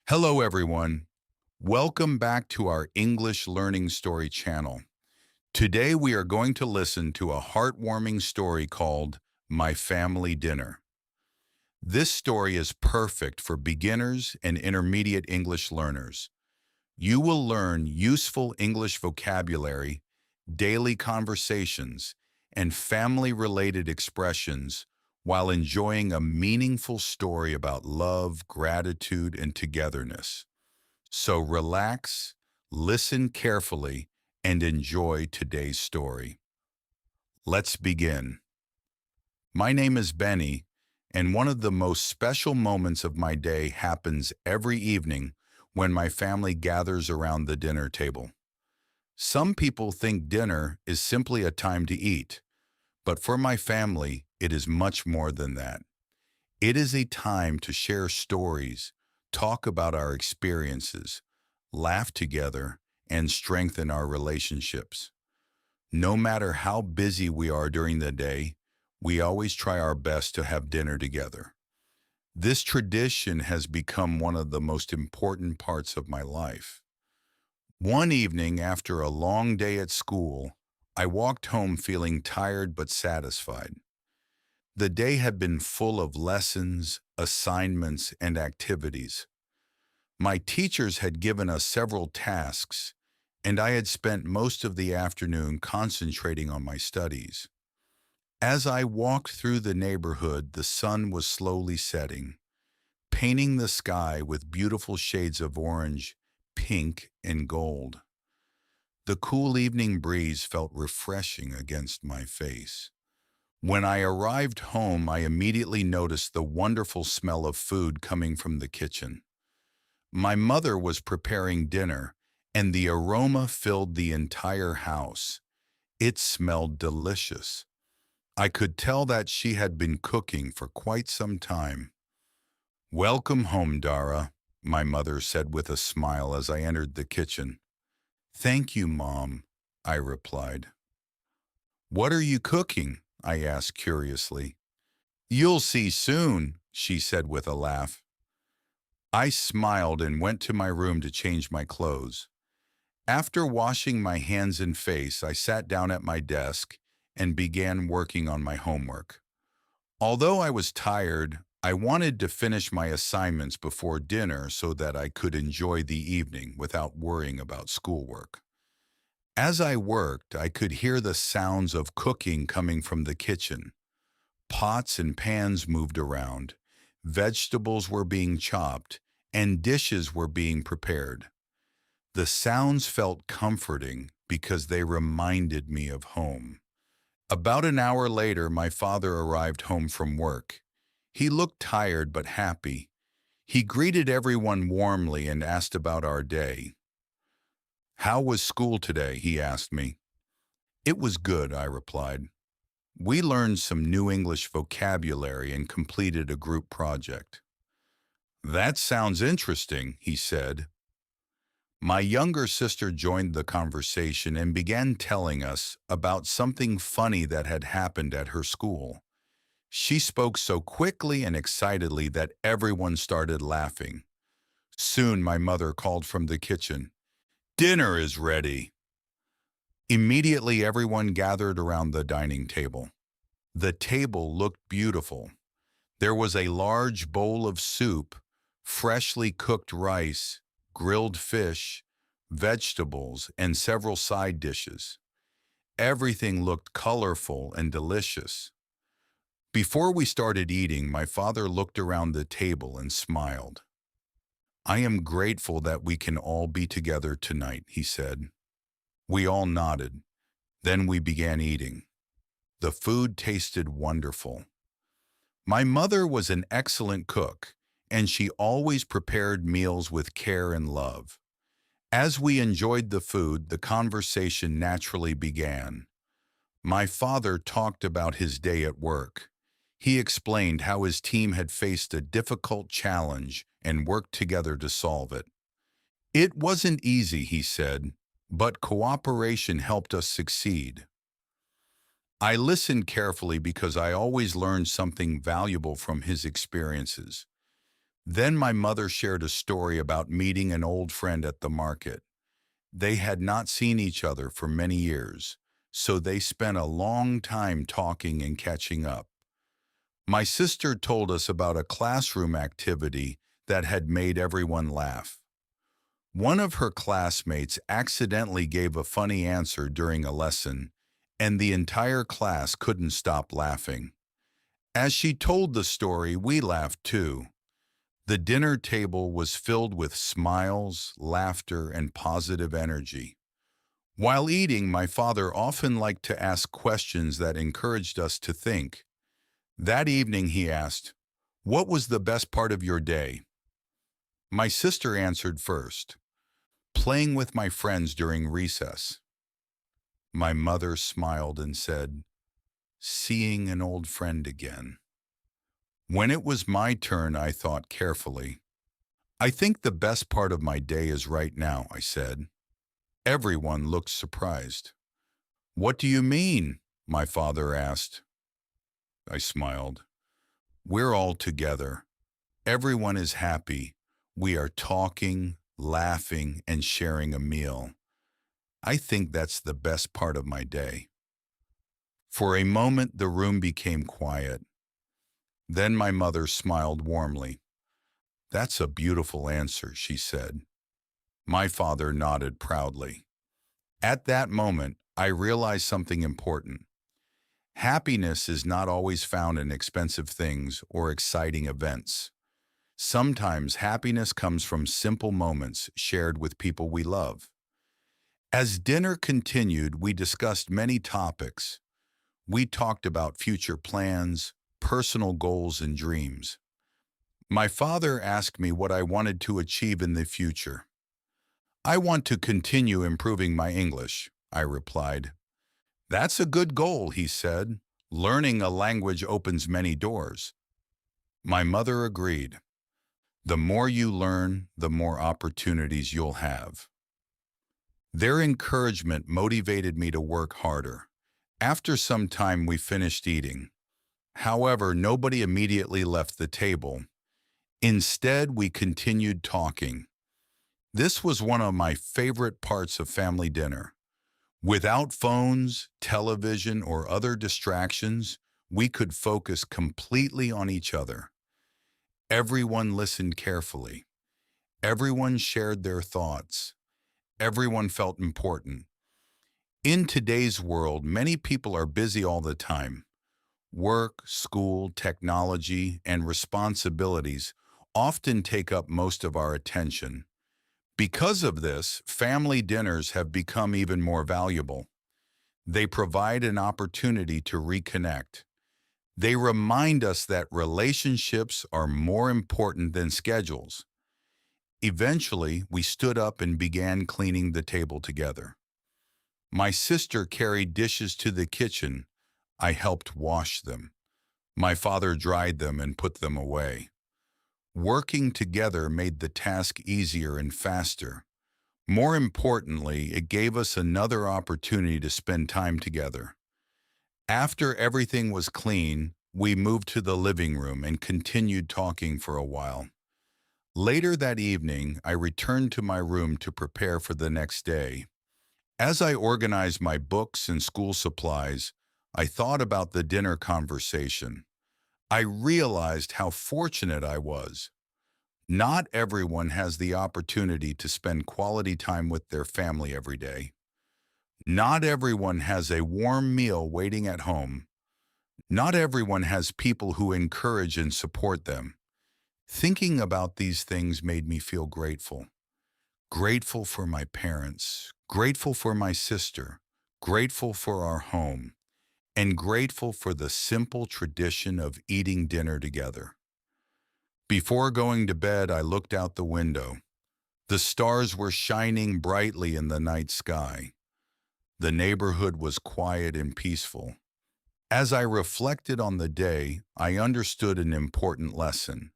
Hello, everyone. Welcome back to our English Learning Story channel. Today, we are going to listen to a heartwarming story called My Family Dinner. This story is perfect for beginners and intermediate English learners. You will learn useful English vocabulary, daily conversations, and family-related expressions while enjoying a meaningful story about love, gratitude, and togetherness. So relax, listen carefully, and enjoy today's story. Let's begin. My name is Benny, and one of the most special moments of my day happens every evening when my family gathers around the dinner table. Some people think dinner is simply a time to eat, but for my family, it is much more than that. It is a time to share stories, talk about our experiences, laugh together, and strengthen our relationships. No matter how busy we are during the day, we always try our best to have dinner together. This tradition has become one of the most important parts of my life. One evening after a long day at school, I walked home feeling tired but satisfied. The day had been full of lessons, assignments, and activities. My teachers had given us several tasks, and I had spent most of the afternoon concentrating on my studies. As I walked through the neighborhood, the sun was slowly setting, painting the sky with beautiful shades of orange, pink, and gold. The cool evening breeze felt refreshing against my face. When I arrived home, I immediately noticed the wonderful smell of food coming from the kitchen. My mother was preparing dinner, and the aroma filled the entire house. It smelled delicious. I could tell that she had been cooking for quite some time. "Welcome home, Dara," my mother said with a smile as I entered the kitchen. "Thank you, Mom," I replied. "What are you cooking?" I asked curiously. "You'll see soon," she said with a laugh. I smiled and went to my room to change my clothes. After washing my hands and face, I sat down at my desk and began working on my homework. Although I was tired, I wanted to finish my assignments before dinner so that I could enjoy the evening without worrying about schoolwork. As I worked, I could hear the sounds of cooking coming from the kitchen. Pots and pans moved around, vegetables were being chopped, and dishes were being prepared. The sounds felt comforting because they reminded me of home. About an hour later, my father arrived home from work. He looked tired but happy. He greeted everyone warmly and asked about our day. "How was school today?" he asked me. "It was good," I replied. "We learned some new English vocabulary and completed a group project." "That sounds interesting," he said. My younger sister joined the conversation and began telling us about something funny that had happened at her school. She spoke so quickly and excitedly that everyone started laughing. Soon my mother called from the kitchen, "Dinner is ready." Immediately everyone gathered around the dining table. The table looked beautiful. There was a large bowl of soup, freshly cooked rice, grilled fish, vegetables, and several side dishes. Everything looked colorful and delicious. Before we started eating, my father looked around the table and smiled. "I am grateful that we can all be together tonight," he said. We all nodded. Then we began eating. The food tasted wonderful. My mother was an excellent cook, and she always prepared meals with care and love. As we enjoyed the food, the conversation naturally began. My father talked about his day at work. He explained how his team had faced a difficult challenge and worked together to solve it. "It wasn't easy," he said, "but cooperation helped us succeed." I listened carefully because I always learned something valuable from his experiences. Then my mother shared a story about meeting an old friend at the market. They had not seen each other for many years, so they spent a long time talking and catching up. My sister told us about a classroom activity that had made everyone laugh. One of her classmates accidentally gave a funny answer during a lesson, and the entire class couldn't stop laughing. As she told the story, we laughed too. The dinner table was filled with smiles, laughter, and positive energy. While eating, my father often liked to ask questions that encouraged us to think. That evening he asked, "What was the best part of your day?" My sister answered first, "Playing with my friends during recess." My mother smiled and said, "Seeing an old friend again." When it was my turn, I thought carefully. "I think the best part of my day is right now," I said. Everyone looked surprised. "What do you mean?" my father asked. I smiled. "We're all together. Everyone is happy. We are talking, laughing, and sharing a meal. I think that's the best part of my day." For a moment, the room became quiet. Then my mother smiled warmly. "That's a beautiful answer," she said. My father nodded proudly. At that moment, I realized something important. Happiness is not always found in expensive things or exciting events. Sometimes happiness comes from simple moments shared with people we love. As dinner continued, we discussed many topics. We talked about future plans, personal goals, and dreams. My father asked me what I wanted to achieve in the future. "I want to continue improving my English," I replied. "That's a good goal," he said. "Learning a language opens many doors." My mother agreed. "The more you learn, the more opportunities you'll have." Their encouragement motivated me to work harder. After some time, we finished eating. However, nobody immediately left the table. Instead, we continued talking. This was one of my favorite parts of family dinner. Without phones, television, or other distractions, we could focus completely on each other. Everyone listened carefully. Everyone shared their thoughts. Everyone felt important. In today's world, many people are busy all the time. Work, school, technology, and responsibilities often take up most of our attention. Because of this, family dinners have become even more valuable. They provide an opportunity to reconnect. They remind us that relationships are more important than schedules. Eventually, we stood up and began cleaning the table together. My sister carried dishes to the kitchen. I helped wash them. My father dried them and put them away. Working together made the task easier and faster. More importantly, it gave us another opportunity to spend time together. After everything was clean, we moved to the living room and continued talking for a while. Later that evening, I returned to my room to prepare for the next day. As I organized my books and school supplies, I thought about the dinner conversation. I realized how fortunate I was. Not everyone has the opportunity to spend quality time with their family every day. Not everyone has a warm meal waiting at home. Not everyone has people who encourage and support them. Thinking about these things made me feel grateful. Grateful for my parents, grateful for my sister, grateful for our home, and grateful for the simple tradition of eating dinner together. Before going to bed, I looked out the window. The stars were shining brightly in the night sky. The neighborhood was quiet and peaceful. As I reflected on the day, I understood an important lesson.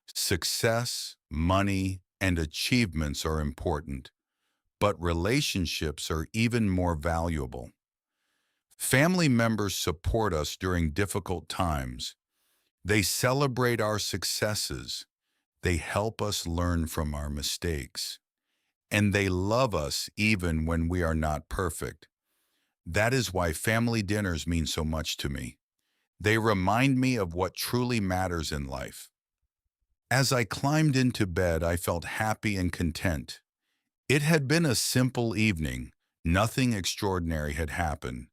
Success, money, and achievements are important, but relationships are even more valuable. Family members support us during difficult times. They celebrate our successes. They help us learn from our mistakes. And they love us even when we are not perfect. That is why family dinners mean so much to me. They remind me of what truly matters in life. As I climbed into bed, I felt happy and content. It had been a simple evening. Nothing extraordinary had happened.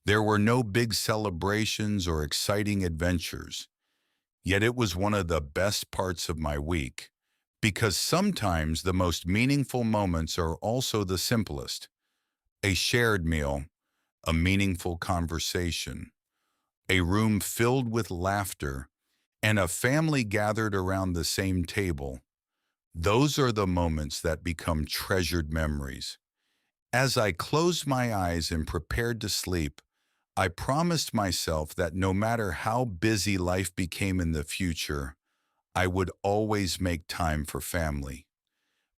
There were no big celebrations or exciting adventures. Yet it was one of the best parts of my week, because sometimes the most meaningful moments are also the simplest. A shared meal, a meaningful conversation, a room filled with laughter, and a family gathered around the same table. Those are the moments that become treasured memories. As I closed my eyes and prepared to sleep, I promised myself that no matter how busy life became in the future, I would always make time for family.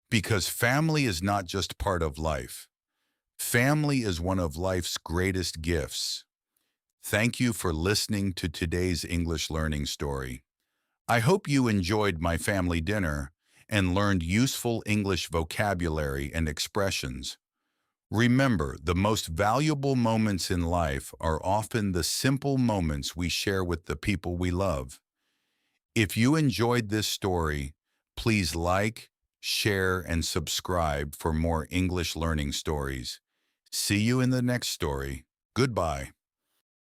Because family is not just part of life. Family is one of life's greatest gifts. Thank you for listening to today's English learning story. I hope you enjoyed my family dinner and learned useful English vocabulary and expressions. Remember, the most valuable moments in life are often the simple moments we share with the people we love. If you enjoyed this story, please like, share, and subscribe for more English learning stories. See you in the next story. Goodbye.